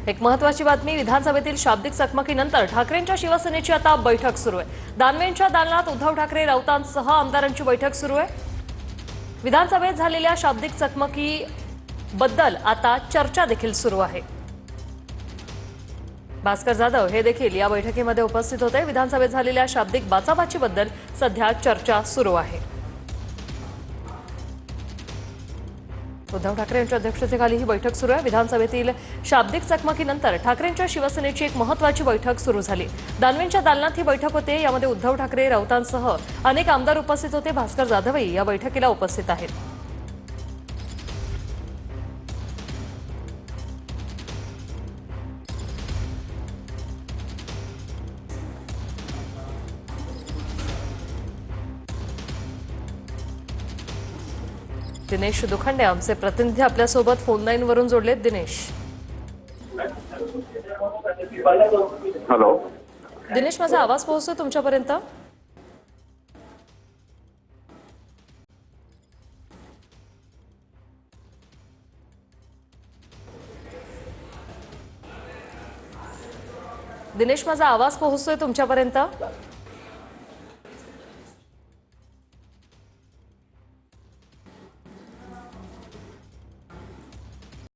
एक महत्त्वाची बातमी, विधानसभेतील शाब्दिक चकमकीनंतर ठाकरेंच्या शिवसेनेची आता बैठक सुरू आहे। दानवेंच्या दालनात उद्धव ठाकरे राऊतांसह आमदारांची बैठक सुरू आहे। विधानसभेत झालेल्या शाब्दिक चकमकीबद्दल आता चर्चा देखील सुरू आहे। भास्कर जाधव हे देखील या बैठकीमध्ये उपस्थित होते। विधानसभेत झालेल्या शाब्दिक बाचाबाचीबद्दल सध्या चर्चा सुरू आहे। उद्धव ठाकरे यांच्या अध्यक्षतेखाली ही बैठक सुरू आहे। विधानसभेतील शाब्दिक चकमकीनंतर ठाकरेंच्या शिवसेनेची एक महत्त्वाची बैठक सुरू झाली। दानवेंच्या दालनात ही बैठक होते। यामध्ये उद्धव ठाकरे, राऊतांसह अनेक आमदार उपस्थित होते। भास्कर जाधवही या बैठकीला उपस्थित आहेत। दिनेश दुखंडे आमचे प्रतिनिधी आपल्यासोबत फोन लाईन वरून जोडलेत। दिनेश, हॅलो दिनेश, माझा आवाज पोहोचतोय तुमच्यापर्यंत? दिनेश, माझा आवाज पोहोचतोय तुमच्यापर्यंत?